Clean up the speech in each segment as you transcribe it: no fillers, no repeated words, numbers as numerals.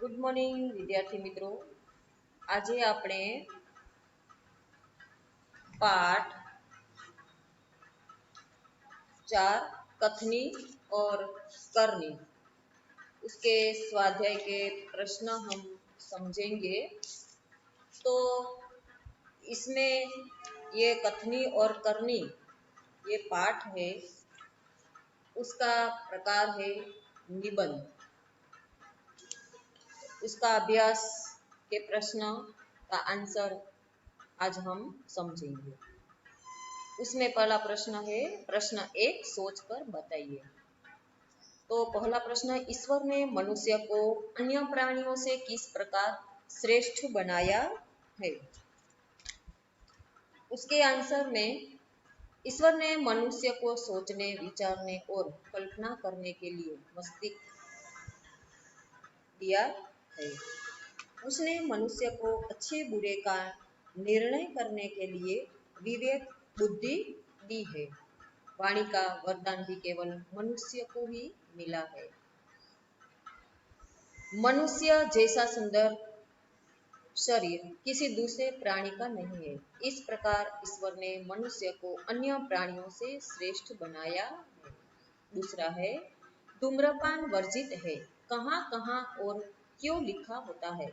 Good morning વિદ્યાર્થી મિત્રો। આજે આપણે पाठ 4 कथनी और करनी उसके स्वाध्याय के प्रश्न हम समझेंगे। तो इसमें ये कथनी और करनी ये पाठ है, उसका प्रकार है निबंध। उसका अभ्यास के प्रश्न का आंसर आज हम समझेंगे। उसमें पहला प्रश्न है, प्रश्न 1 सोचकर बताइए। तो पहला प्रश्न, ईश्वर ने मनुष्य को अन्य प्राणियों से किस प्रकार श्रेष्ठ बनाया है। उसके आंसर में ईश्वर ने मनुष्य को सोचने, विचारने और कल्पना करने के लिए मस्तिष्क दिया है। उसने मनुष्य को अच्छे बुरे का निर्णय करने के लिए विवेक बुद्धि दी है। वाणी का वरदान भी केवल मनुष्य को ही मिला है। मनुष्य जैसा सुंदर शरीर किसी दूसरे प्राणी का नहीं है। इस प्रकार ईश्वर ने मनुष्य को अन्य प्राणियों से श्रेष्ठ बनाया है। दूसरा है, धूम्रपान वर्जित है, कहाँ कहाँ और क्यों लिखा होता है।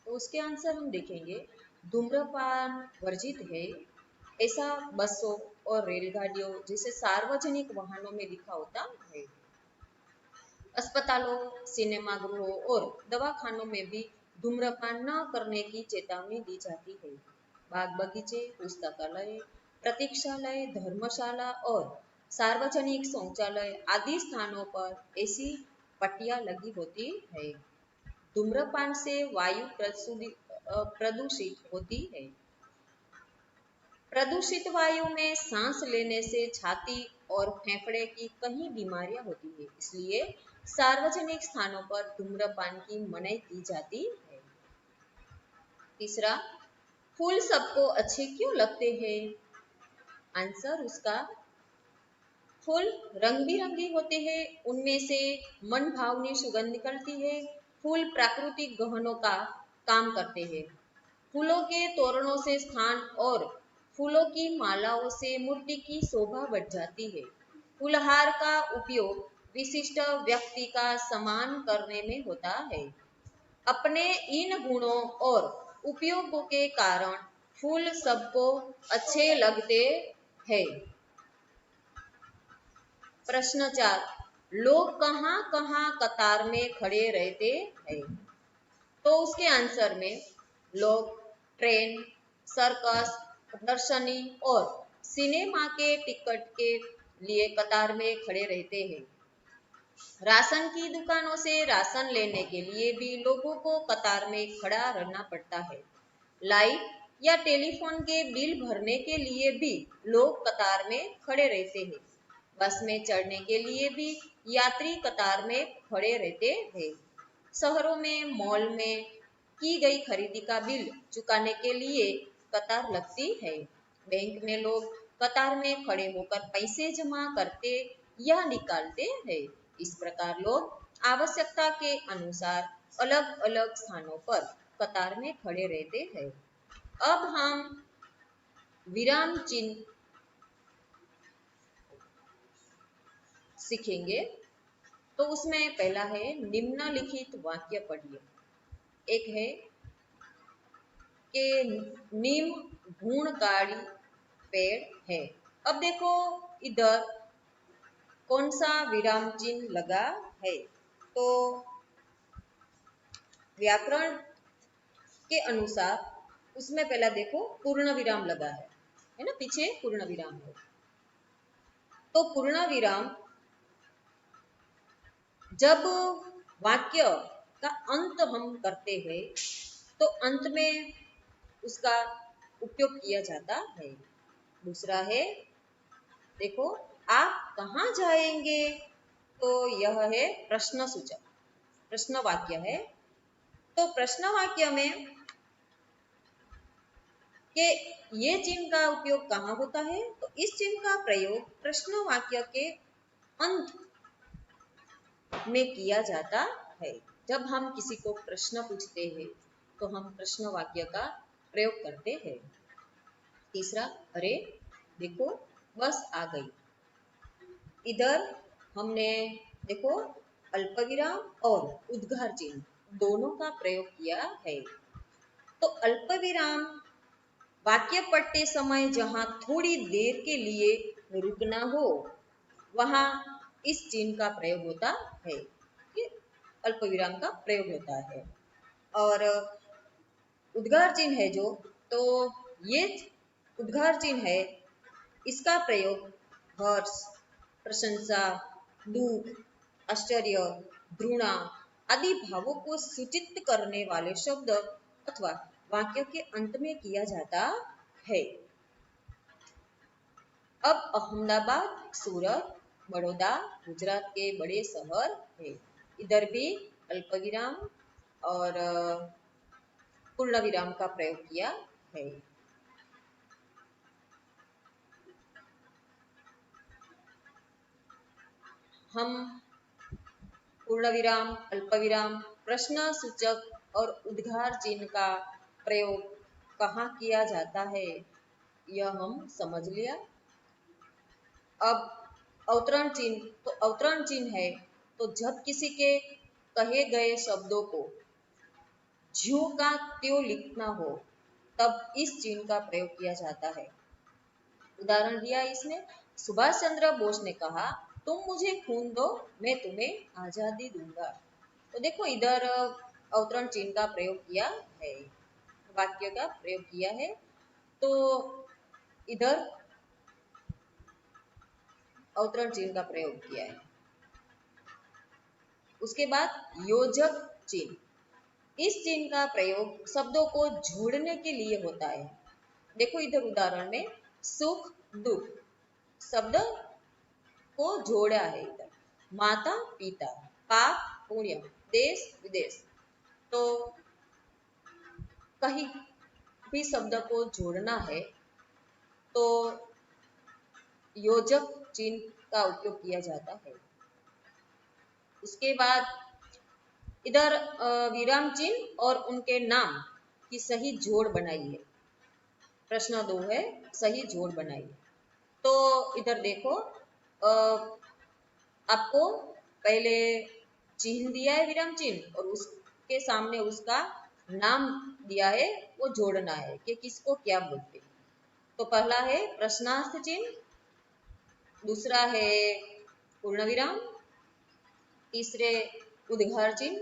तो उसके आंसर हम देखेंगे। धूम्रपान वर्जित है ऐसा बसों और रेलगाड़ियों जैसे सार्वजनिक वाहनों में लिखा होता है। अस्पतालों, सिनेमागृहों और दवाखानों में भी धूम्रपान न करने की चेतावनी दी जाती है। बाग बगीचे, पुस्तकालय, प्रतीक्षालय, धर्मशाला और सार्वजनिक शौचालय आदि स्थानों पर ऐसी पट्टियां लगी होती है। धूम्रपान से वायु प्रदूषित होती है। प्रदूषित वायु में सांस लेने से छाती और फेफड़े की कई बीमारियां होती है, इसलिए सार्वजनिक स्थानों पर धूम्रपान की मनाही की जाती है। तीसरा, फूल सबको अच्छे क्यों लगते हैं। आंसर उसका, फूल रंग बिरंगी होते हैं, उनमें से मन भावनी सुगंध निकलती है। फूल प्राकृतिक गहनों का काम करते हैं। फूलों के तोरणों से स्थान और फूलों की मालाओं से मूर्ति की शोभा बढ़ जाती है। फूलहार का उपयोग विशिष्ट व्यक्ति का सम्मान करने में होता है। अपने इन गुणों और उपयोगों के कारण फूल सबको अच्छे लगते हैं। प्रश्न 4, लोग कहाँ कहाँ कतार में खड़े रहते हैं। तो उसके आंसर में लोग ट्रेन, सर्कस, प्रदर्शनी और सिनेमा के टिकट के लिए कतार में खड़े रहते हैं। राशन की दुकानों से राशन लेने के लिए भी लोगों को कतार में खड़ा रहना पड़ता है। लाइट या टेलीफोन के बिल भरने के लिए भी लोग कतार में खड़े रहते हैं। बस में चढ़ने के लिए भी यात्री कतार में खड़े रहते हैं। शहरों में, मॉल में की गई खरीदी का बिल चुकाने के लिए कतार लगती है। बैंक में लोग कतार में खड़े होकर पैसे जमा करते या निकालते हैं। इस प्रकार लोग आवश्यकता के अनुसार अलग अलग स्थानों पर कतार में खड़े रहते हैं। अब हम विराम चिन्ह सीखेंगे। तो उसमें पहला है, निम्नलिखित वाक्य पढ़िए। एक है कि नीम गुणकारी पेड़ है। अब देखो इधर कौन सा विराम चिन्ह लगा है। तो व्याकरण के अनुसार उसमें पहला देखो पूर्ण विराम लगा है ना, पीछे पूर्ण विराम है। तो पूर्ण विराम जब वाक्य का अंत हम करते हैं तो अंत में उसका उपयोग किया जाता है। दूसरा है, देखो आप कहाँ जाएंगे। तो यह है प्रश्न सूचक, प्रश्न वाक्य है। तो प्रश्न वाक्य में कि ये चिन्ह का उपयोग कहाँ होता है। तो इस चिन्ह का प्रयोग प्रश्न वाक्य के अंत में किया जाता है। जब हम किसी को प्रश्न पूछते हैं तो हम प्रश्न वाक्य का प्रयोग करते हैं। तीसरा, अरे देखो बस आ गई। इधर हमने देखो अल्पविराम और उद्गार चिन्ह दोनों का प्रयोग किया है। तो अल्पविराम वाक्य पढ़ते समय जहां थोड़ी देर के लिए रुकना हो वहां इस चिन्ह का प्रयोग होता है, ये अल्पविराम का प्रयोग होता है। और उद्गार चिन्ह है जो, तो ये उद्गार चिन्ह है, इसका प्रयोग हर्ष, प्रशंसा, दुख, आश्चर्य, घृणा आदि भावों को सूचित करने वाले शब्द अथवा वाक्य के अंत में किया जाता है। अब अहमदाबाद, सूरत, बड़ौदा गुजरात के बड़े शहर है। इधर भी अल्पविराम और पूर्ण विराम का प्रयोग किया है। हम पूर्ण विराम, अल्पविराम, प्रश्न सूचक और उद्गार चिन्ह का प्रयोग कहाँ किया जाता है यह हम समझ लिया। अब अवतरण चिन्ह, तो अवतरण चिन्ह है तो जब किसी के कहे गए शब्दों को ज्यों का त्यों लिखना हो तब इस चिन्ह का प्रयोग किया जाता है। उदाहरण दिया इसमें, सुभाष चंद्र बोस ने कहा तुम मुझे खून दो मैं तुम्हें आजादी दूंगा। तो देखो इधर अवतरण चिन्ह का प्रयोग किया है, वाक्य का प्रयोग किया है। तो इधर अवतरण चिन्ह का प्रयोग किया है। उसके बाद योजक चिन्ह, इस चिन्ह का प्रयोग शब्दों को जोड़ने के लिए होता है। देखो इधर उदाहरण में सुख दुख शब्द को जोड़ा है। इधर माता पिता, पाप पुण्य, देश विदेश, तो कहीं भी शब्द को जोड़ना है तो योजक चिन्ह का उपयोग किया जाता है। उसके बाद इधर विराम चिन्ह और उनके नाम की सही जोड़ बनाई है। प्रश्न 2 है, सही जोड़ बनाई। तो इधर देखो आपको पहले चिन्ह दिया है विराम चिन्ह और उसके सामने उसका नाम दिया है, वो जोड़ना है कि किसको क्या बोलते हैं। तो पहला है प्रश्नार्थ चिन्ह, दूसरा है पूर्ण विराम, तीसरे उद्गार चिन्ह,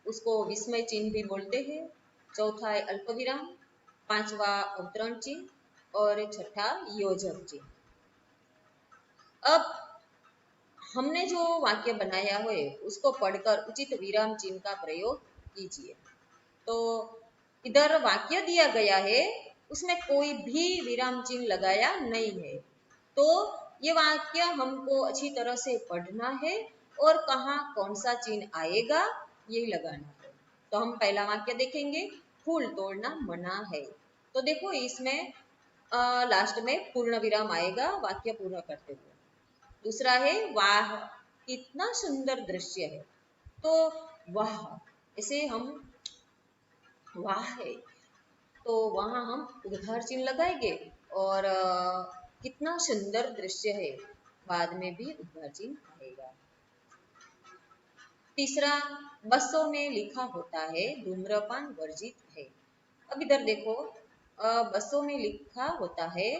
उसको विस्मय चिन्ह भी बोलते हैं, चौथा है अल्पविराम, पांचवा अवतरण चिन्ह और छठा योजक चिन्ह। अब हमने जो वाक्य बनाया है उसको पढ़कर उचित विराम चिन्ह का प्रयोग कीजिए। तो इधर वाक्य दिया गया है, उसमें कोई भी विराम चिन्ह लगाया नहीं है। तो ये वाक्य हमको अच्छी तरह से पढ़ना है और कहाँ कौन सा चिन्ह आएगा यही लगाना है। तो हम पहला वाक्य देखेंगे, फूल तोड़ना मना है। तो देखो इसमें लास्ट में पूर्ण विराम आएगा वाक्य पूर्ण करते हुए। दूसरा है वाह कितना सुंदर दृश्य है, तो वाह इसे हम वाह है तो वहां हम उद्गार चिन्ह लगाएंगे और कितना सुंदर दृश्य है बाद में भी उद्गार चिन्ह आएगा। तीसरा, बसों में लिखा होता है धूम्रपान वर्जित है। अब इधर देखो बसों में लिखा होता है,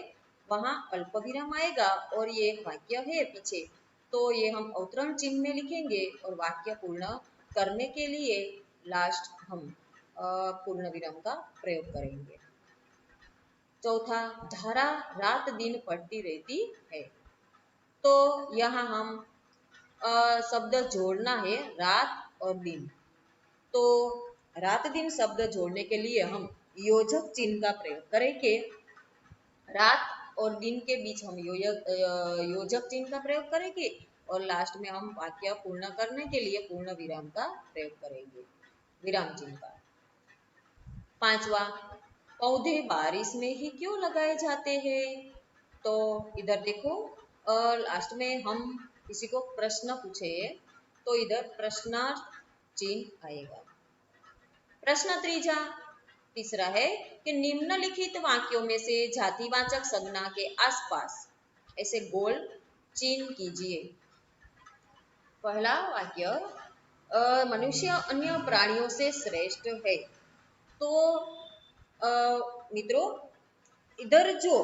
वहां अल्पविराम आएगा और ये एक वाक्य है पीछे, तो ये हम अवतरण चिन्ह में लिखेंगे और वाक्य पूर्ण करने के लिए लास्ट हम पूर्ण विराम का प्रयोग करेंगे। चौथा, धारा रात दिन पढ़ती रहती है। तो यहाँ हम शब्द जोड़ना है रात और दिन। तो रात दिन शब्द जोड़ने के लिए हम योजक चिन्ह का प्रयोग करेंगे। रात और दिन के बीच हम योजक चिन्ह का प्रयोग करेंगे और लास्ट में हम वाक्य पूर्ण करने के लिए पूर्ण विराम का प्रयोग करेंगे, विराम चिन्ह का। पांचवा, पौधे बारिश में ही क्यों लगाए जाते हैं। तो इधर देखो लास्ट में हम किसी को प्रश्न पूछे तो इधर प्रश्नार्थ चिन्ह आएगा। प्रश्न तीसरा है कि निम्नलिखित वाक्यों में से जातिवाचक संज्ञा के आसपास ऐसे गोल चिन्ह कीजिए। पहला वाक्य, मनुष्य अन्य प्राणियों से श्रेष्ठ है। तो मित्रों, इधर जो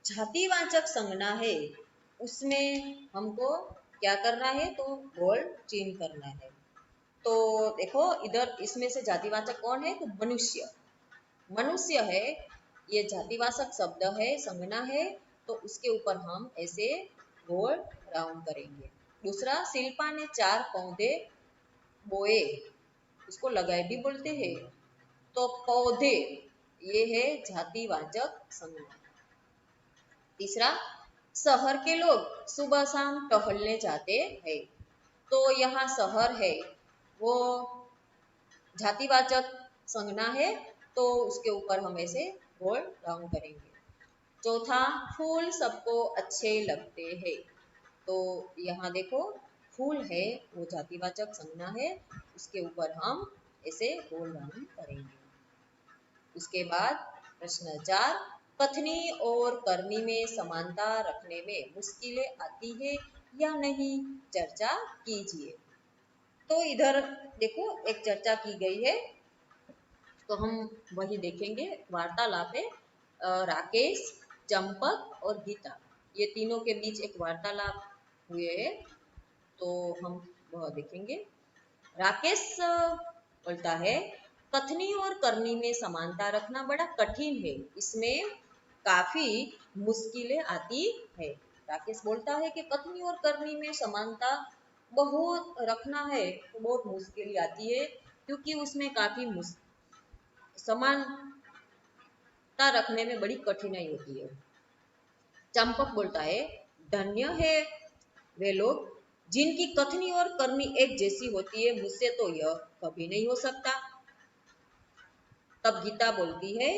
जातिवाचक संज्ञा है उसमें हमको क्या करना है, तो गोल चिन्ह करना है। तो देखो इधर इसमें से जातिवाचक कौन है, तो मनुष्य, मनुष्य है, ये जातिवाचक शब्द है, संज्ञा है, तो उसके ऊपर हम ऐसे गोल राउंड करेंगे। दूसरा, शिल्पा ने 4 पौधे बोए, उसको लगाए भी बोलते हैं, तो पौधे ये है जातिवाचक संज्ञा। तीसरा, शहर के लोग सुबह शाम टहलने जाते हैं, तो यहाँ शहर है वो जातिवाचक संज्ञा है, तो उसके ऊपर हम ऐसे गोल राउंड करेंगे। चौथा, फूल सबको अच्छे लगते हैं, तो यहाँ देखो फूल है वो जातिवाचक संज्ञा है, उसके ऊपर हम ऐसे गोल राउंड करेंगे। उसके बाद प्रश्न 4, कथनी और करनी में समानता रखने में मुश्किलें आती है या नहीं, चर्चा कीजिए। तो इधर देखो एक चर्चा की गई है, तो हम वही देखेंगे। वार्तालाप है, राकेश, चंपक और गीता, ये तीनों के बीच एक वार्तालाप हुए है, तो हम वह देखेंगे। राकेश बोलता है, कथनी और करनी में समानता रखना बड़ा कठिन है, इसमें काफी मुश्किलें आती है। राकेश बोलता है कि कथनी और करनी में समानता बहुत रखना है तो बहुत मुश्किल आती है, क्योंकि उसमें काफी समानता रखने में बड़ी कठिनाई होती है। चंपक बोलता है, धन्य है वे लोग जिनकी कथनी और करनी एक जैसी होती है, मुझसे तो यह कभी नहीं हो सकता। तब गीता बोलती है,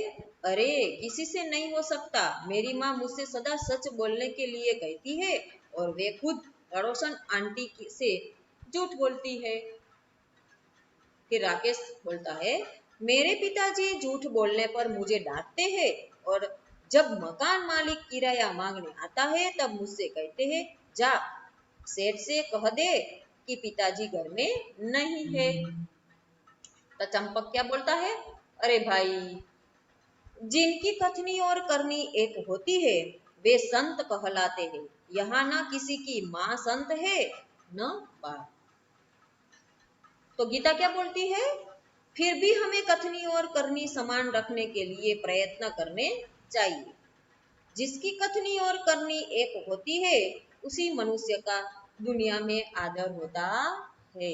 अरे किसी से नहीं हो सकता, मेरी माँ मुझसे सदा सच बोलने के लिए कहती है और वे खुद पड़ोसन आंटी से झूठ बोलती है। फिर राकेश बोलता है, मेरे पिताजी झूठ बोलने पर मुझे डांटते हैं और जब मकान मालिक किराया मांगने आता है तब मुझसे कहते हैं, जा सेठ से कह दे कि पिताजी घर में नहीं है। तो चंपक क्या बोलता है, अरे भाई, जिनकी कथनी और करनी एक होती है वे संत कहलाते हैं, यहाँ ना किसी की माँ संत है न बाप। तो गीता क्या बोलती है, फिर भी हमें कथनी और करनी समान रखने के लिए प्रयत्न करने चाहिए। जिसकी कथनी और करनी एक होती है उसी मनुष्य का दुनिया में आदर होता है।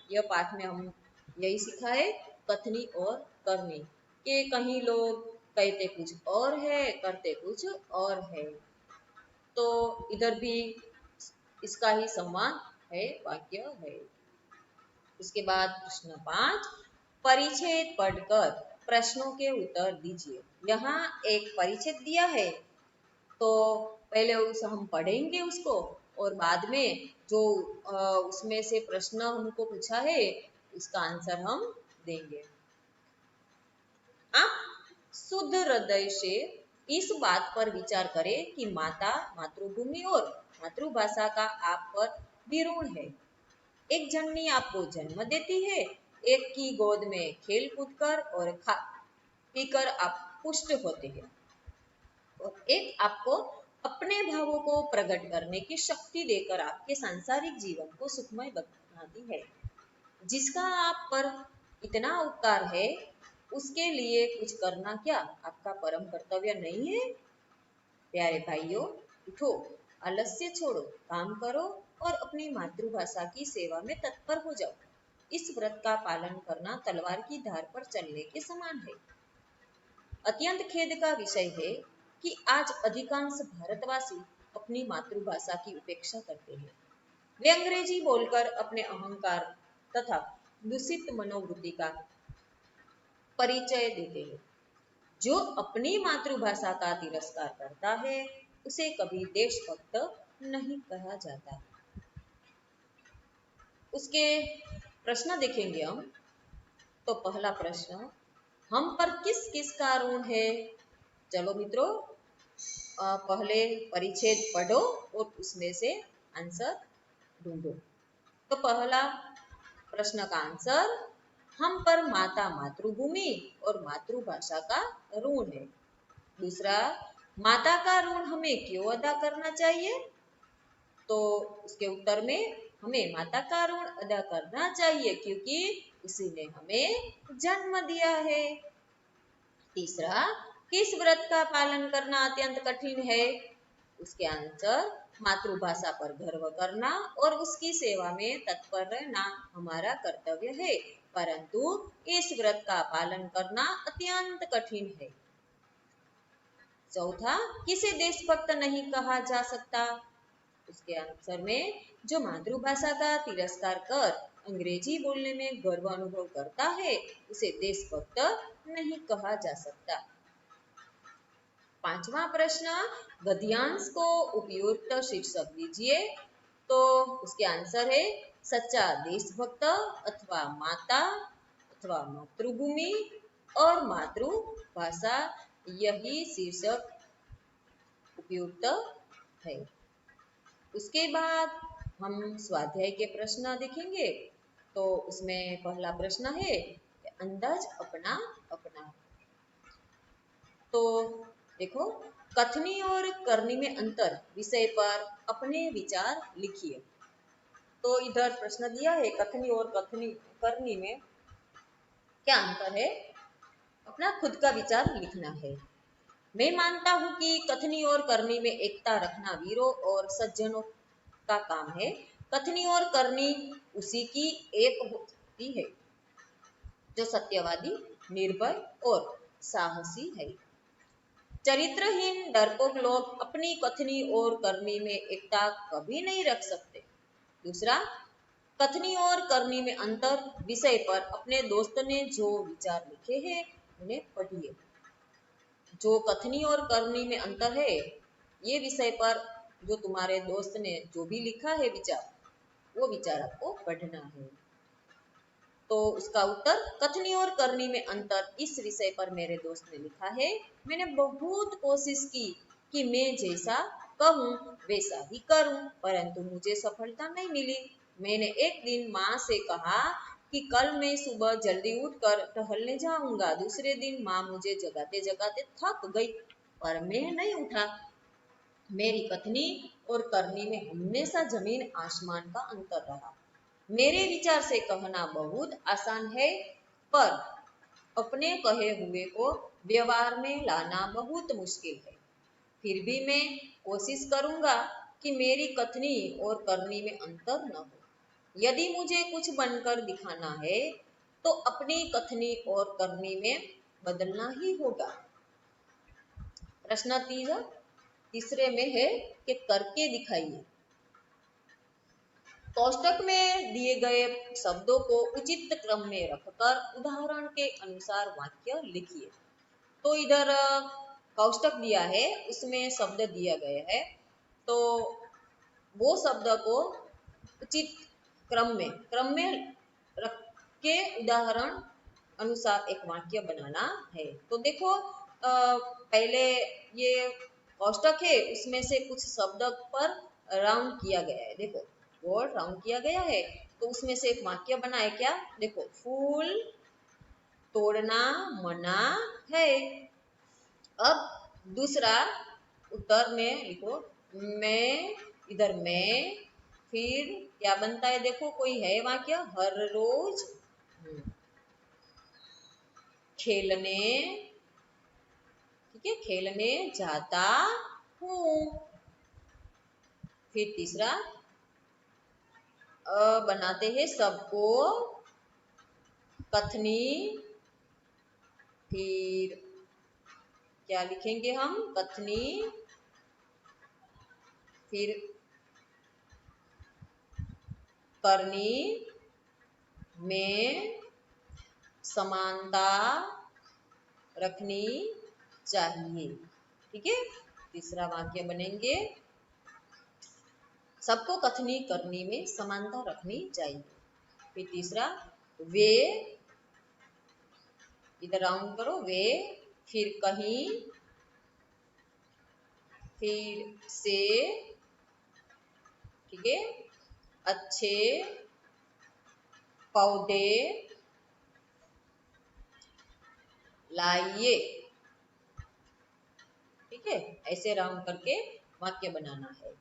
यह पाठ में हम यही सीखा है, कथनी और करनी, कि कहीं लोग कहते कुछ और है करते कुछ और है, तो इधर भी इसका ही संवाद है, वाक्य है। उसके बाद प्रश्न 5, परिच्छेद पढ़कर प्रश्नों के उत्तर दीजिए। यहाँ एक परिच्छेद दिया है, तो पहले उस हम पढ़ेंगे उसको और बाद में जो उसमें से प्रश्न हमको पूछा है उसका आंसर हम देंगे। आप शुद्ध हृदय से इस बात पर विचार करें कि माता मातृभूमि और मातृभाषा का आप पर विऋण है। एक जननी आपको जन्म देती है, एक की गोद में खेल कूद कर और खा पीकर आप पुष्ट होते हैं, और एक आपको अपने भावों को प्रकट करने की शक्ति देकर आपके सांसारिक जीवन को सुखमय बनाती है। जिसका आप पर इतना उपकार है उसके लिए कुछ करना क्या आपका परम कर्तव्य नहीं है? प्यारे भाइयों, उठो, आलस्य छोड़ो, काम करो और अपनी मातृभाषा की सेवा में तत्पर हो जाओ। इस व्रत का पालन करना तलवार की धार पर चलने के समान है। अत्यंत खेद का विषय है कि आज अधिकांश भारतवासी अपनी मातृभाषा की उपेक्षा करते हैं। वे अंग्रेजी बोलकर अपने अहंकार तथा दूषित मनोवृत्ति का परिचय देते हैं। जो अपनी मातृभाषा का तिरस्कार करता है उसे कभी देशभक्त नहीं कहा जाता। उसके प्रश्न देखेंगे हम। तो पहला प्रश्न, हम पर किस किस का ऋण है? चलो मित्रों, पहले परिच्छेद पढ़ो और उसमें से आंसर ढूंढो। तो पहला प्रश्न का आंसर, हम पर माता मातृभूमि और मातृभाषा का ऋण है। दूसरा, माता का ऋण हमें क्यों अदा करना चाहिए? तो उसके उत्तर में हमें माता का ऋण अदा करना चाहिए क्योंकि उसी ने हमें जन्म दिया है। तीसरा, किस व्रत का पालन करना अत्यंत कठिन है? उसके आंसर, मातृभाषा पर गर्व करना और उसकी सेवा में तत्पर रहना हमारा कर्तव्य है, परंतु इस व्रत का पालन करना अत्यंत कठिन है। चौथा, किसे देशभक्त नहीं कहा जा सकता? उसके आंसर में, जो मातृभाषा का तिरस्कार कर अंग्रेजी बोलने में गर्व अनुभव करता है उसे देशभक्त नहीं कहा जा सकता। पांचवा प्रश्न, गद्यांश को उपयुक्त शीर्षक दीजिए। तो उसके आंसर है, सच्चा देशभक्त अथवा माता अथवा मातृभूमि और मातृभाषा, यही शीर्षक उपयुक्त है। उसके बाद हम स्वाध्याय के प्रश्न देखेंगे। तो उसमें पहला प्रश्न है, अंदाज अपना अपना। तो देखो, कथनी और करनी में अंतर विषय पर अपने विचार लिखिए। तो इधर प्रश्न दिया है, कथनी और करनी में क्या अंतर है, अपना खुद का विचार लिखना है। मैं मानता हूं कि कथनी और करनी में एकता रखना वीरों और सज्जनों का काम है। कथनी और करनी उसी की एक होती है जो सत्यवादी, निर्भय और साहसी है। चरित्रहीन डरपोक लोग अपनी कथनी और करनी में एकता कभी नहीं रख सकते। दूसरा, कथनी और करनी में अंतर विषय पर अपने दोस्त ने जो विचार लिखे हैं उन्हें पढ़िए। जो कथनी और करनी में अंतर है, ये विषय पर जो तुम्हारे दोस्त ने जो भी लिखा है विचार, वो विचार आपको पढ़ना है। तो उसका उत्तर, कथनी और करनी में अंतर इस विषय पर मेरे दोस्त ने लिखा है। मैंने बहुत कोशिश की कि मैं जैसा कहूँ वैसा ही करूँ, परंतु मुझे सफलता नहीं मिली। मैंने एक दिन माँ से कहा कि कल मैं सुबह जल्दी उठकर टहलने जाऊंगा। दूसरे दिन माँ मुझे जगाते जगाते थक गई, पर मैं नहीं उठा। मेरी कथनी और करनी में हमेशा जमीन आसमान का अंतर रहा। मेरे विचार से कहना बहुत आसान है, पर अपने कहे हुए को व्यवहार में लाना बहुत मुश्किल है। फिर भी मैं कोशिश करूंगा कि मेरी कथनी और करनी में अंतर न हो। यदि मुझे कुछ बनकर दिखाना है तो अपनी कथनी और करनी में बदलना ही होगा। प्रश्न तीसरे में है कि करके दिखाइए। कोष्टक में दिए गए शब्दों को उचित क्रम में रखकर उदाहरण के अनुसार वाक्य लिखिए। तो इधर कोष्टक दिया है, उसमें शब्द दिया गया है, तो वो शब्द को उचित क्रम में रख के उदाहरण अनुसार एक वाक्य बनाना है। तो देखो, पहले ये कोष्टक है, उसमें से कुछ शब्द पर राउंड किया गया है। देखो, वर्ड राउंड किया गया है, तो उसमें से एक वाक्य बना है। क्या? देखो, फूल तोड़ना मना है। अब दूसरा उत्तर में लिखो, मैं, इधर मैं, फिर क्या बनता है, देखो कोई है वाक्य, हर रोज खेलने, ठीक है, खेलने जाता हूँ। फिर तीसरा बनाते हैं सबको कथनी, फिर क्या लिखेंगे हम, कथनी, फिर करनी में समानता रखनी चाहिए। ठीक है, तीसरा वाक्य बनेंगे, सबको कथनी करनी में समानता रखनी चाहिए। फिर तीसरा वे, इधर राउंड करो, वे, फिर कहीं, फिर से, ठीक है, अच्छे पौधे लाइए, ठीक है। ऐसे राउंड करके वाक्य बनाना है।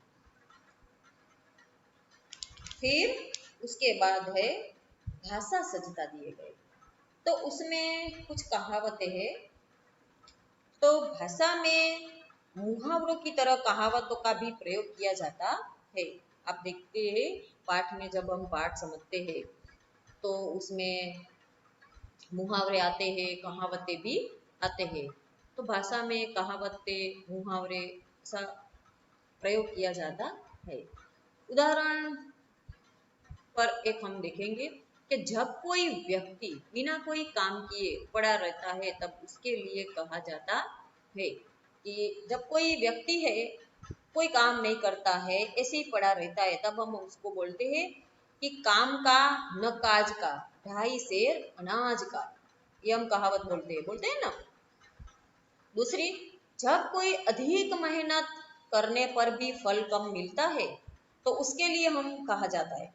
फिर उसके बाद है भाषा सज्जता दिए गए, तो उसमें कुछ कहावतें हैं। तो भाषा में मुहावरों की तरह कहावतों का भी प्रयोग किया जाता है। आप देखते हैं पाठ में, जब हम पाठ समझते हैं तो उसमें मुहावरे आते हैं, कहावतें भी आते हैं। तो भाषा में कहावतें, मुहावरे सा प्रयोग किया जाता है। उदाहरण पर एक हम देखेंगे कि जब कोई व्यक्ति बिना कोई काम किए पड़ा रहता है तब उसके लिए कहा जाता है कि जब कोई व्यक्ति है, कोई काम नहीं करता है, ऐसे ही पड़ा रहता है, तब हम उसको बोलते हैं कि काम का न काज का, ढाई सेर अनाज का। ये हम कहावत बोलते हैं ना। दूसरी, जब कोई अधिक मेहनत करने पर भी फल कम मिलता है तो उसके लिए हम कहा जाता है,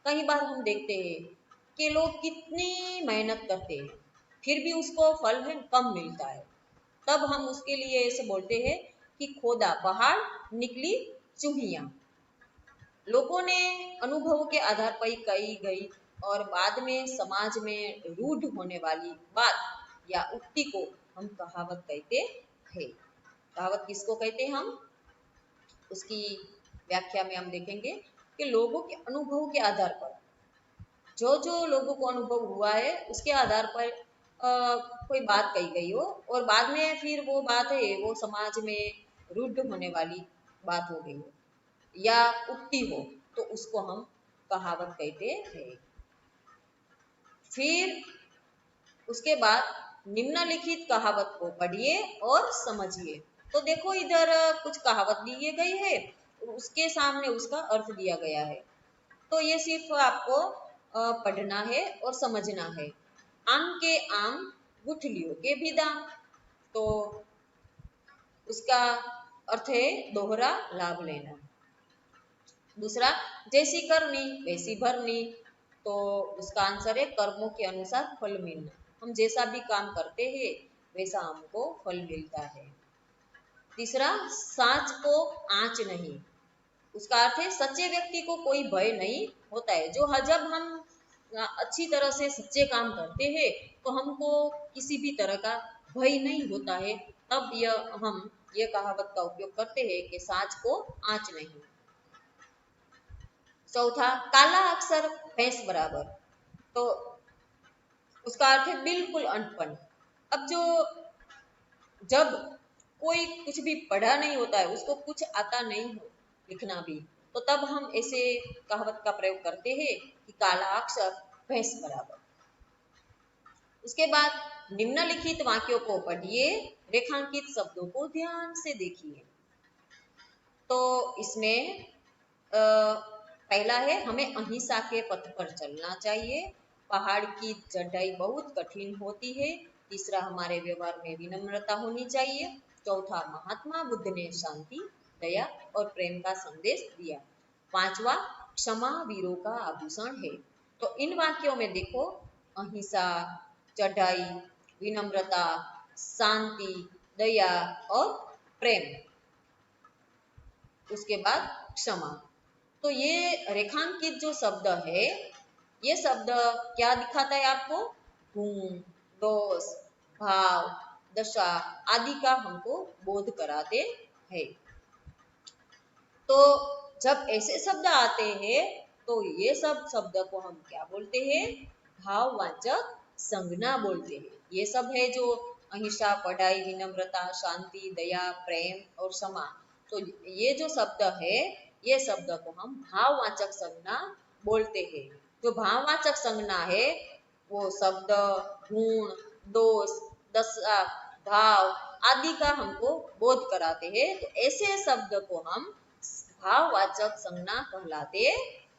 कई बार हम देखते हैं कि लोग कितनी मेहनत करते हैं फिर भी उसको फल है कम मिलता है, तब हम उसके लिए ऐसे बोलते हैं कि खोदा पहाड़ निकली चूहिया। लोगों ने अनुभव के आधार पर कही गई और बाद में समाज में रूढ़ होने वाली बात या उक्ति को हम कहावत कहते हैं। कहावत किसको कहते हैं हम, उसकी व्याख्या में हम देखेंगे कि लोगों के अनुभव के आधार पर, जो जो लोगों को अनुभव हुआ है उसके आधार पर कोई बात कही गई हो और बाद में फिर वो बात है वो समाज में रूढ़ होने वाली बात हो गई हो या उक्ति हो, तो उसको हम कहावत कहते हैं। फिर उसके बाद निम्नलिखित कहावत को पढ़िए और समझिए। तो देखो इधर कुछ कहावत दी गई है, उसके सामने उसका अर्थ दिया गया है। तो ये सिर्फ आपको पढ़ना है और समझना है। आम के आम, गुठलियों के भी दाम। तो उसका अर्थ है दोहरा लाभ लेना। दूसरा, जैसी करनी वैसी भरनी। तो उसका आंसर है कर्मों के अनुसार फल मिलना। हम जैसा भी काम करते हैं वैसा हमको फल मिलता है। तीसरा, साँच को आँच नहीं। उसका अर्थ है सच्चे व्यक्ति को कोई भय नहीं होता है। जब हम अच्छी तरह से सच्चे काम करते हैं तो हमको किसी भी तरह का भय नहीं होता है, तब हम ये कहावत का उपयोग करते हैं कि साँच को आँच नहीं। चौथा, काला अक्षर भैंस बराबर। तो उसका अर्थ है बिल्कुल अनपढ़। अब जब कोई कुछ भी पढ़ा नहीं होता है, उसको कुछ आता नहीं हो लिखना भी, तो तब हम ऐसे कहावत का प्रयोग करते हैं कि काला अक्षर भैंस बराबर। उसके बाद निम्नलिखित वाक्यों को पढ़िए, रेखांकित शब्दों को ध्यान से देखिए। तो इसमें पहला है हमें अहिंसा के पथ पर चलना चाहिए। पहाड़ की चढ़ाई बहुत कठिन होती है। तीसरा, हमारे व्यवहार में विनम्रता होनी चाहिए। चौथा, महात्मा बुद्ध ने शांति, दया और प्रेम का संदेश दिया। पांचवा, क्षमा वीरों का आभूषण है। तो इन वाक्यों में देखो, अहिंसा, चढ़ाई, विनम्रता, शांति, दया और प्रेम, उसके बाद क्षमा। तो ये रेखांकित जो शब्द है, ये शब्द क्या दिखाता है आपको, गुण, दोष, भाव, दशा आदि का हमको बोध कराते हैं। तो जब ऐसे शब्द आते हैं तो ये सब शब्द को हम क्या बोलते हैं, भाववाचक संज्ञा बोलते हैं। ये सब है जो अहिंसा, पढ़ाई, विनम्रता, शांति, दया, प्रेम और क्षमा। तो ये जो शब्द है, ये शब्द को हम भाववाचक संज्ञा बोलते हैं। जो भाववाचक संज्ञा है वो शब्द गुण, दोष, दशा, भाव आदि का हमको बोध कराते हैं। तो ऐसे शब्द को हम भाववाचक संज्ञा कहलाते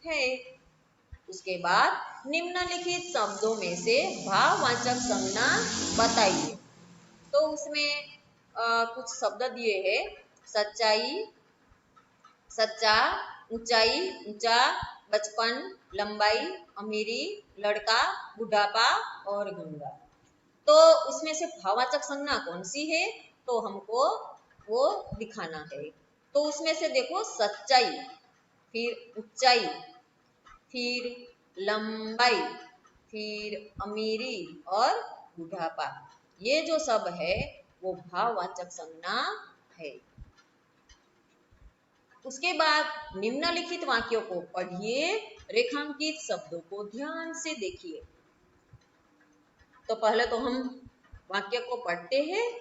हैं। उसके बाद निम्नलिखित शब्दों में से भाववाचक संज्ञा बताइए। तो उसमें कुछ शब्द दिए हैं, सच्चाई, सच्चा, ऊंचाई, ऊंचा, बचपन, लंबाई, अमीरी, लड़का, बुढ़ापा और गंगा। तो उसमें से भाववाचक संज्ञा कौन सी है, तो हमको वो दिखाना है। तो उसमें से देखो सच्चाई, फिर ऊंचाई, फिर लंबाई, फिर अमीरी और बुढ़ापा, ये जो सब है वो भाववाचक संज्ञा है। उसके बाद निम्नलिखित वाक्यों को पढ़िए, रेखांकित शब्दों को ध्यान से देखिए। तो पहले तो हम वाक्य को पढ़ते हैं।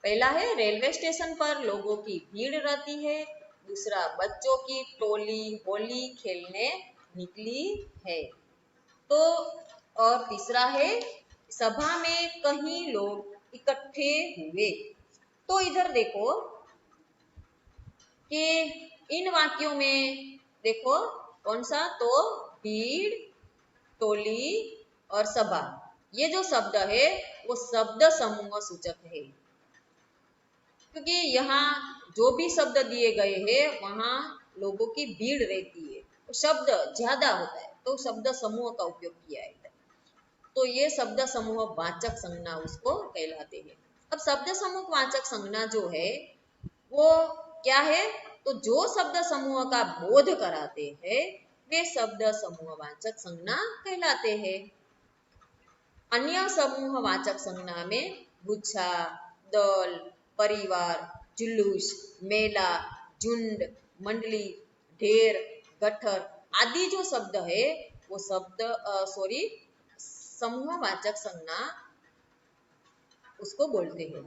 पहला है, रेलवे स्टेशन पर लोगों की भीड़ रहती है। दूसरा, बच्चों की टोली होली खेलने निकली है। तो और तीसरा है, सभा में कई लोग इकट्ठे हुए। तो इधर देखो कि इन वाक्यों में देखो कौन सा, तो भीड़, टोली और सभा, ये जो शब्द है वो शब्द समूह सूचक है, क्योंकि यहाँ जो भी शब्द दिए गए हैं वहां लोगों की भीड़ रहती है, तो शब्द ज्यादा होता है, तो शब्द समूह का उपयोग किया है। तो ये शब्द समूह वाचक संज्ञा उसको कहलाते हैं। अब शब्द समूह वाचक संज्ञा जो है वो क्या है, तो जो शब्द समूह का बोध कराते हैं वे शब्द समूह वाचक संज्ञा कहलाते हैं। अन्य समूह वाचक संज्ञा में गुच्छा, दल, परिवार, जुलूस, मेला, झुंड, मंडली, ढेर, गठर आदि जो शब्द है वो समूह वाचक संज्ञा उसको बोलते हैं।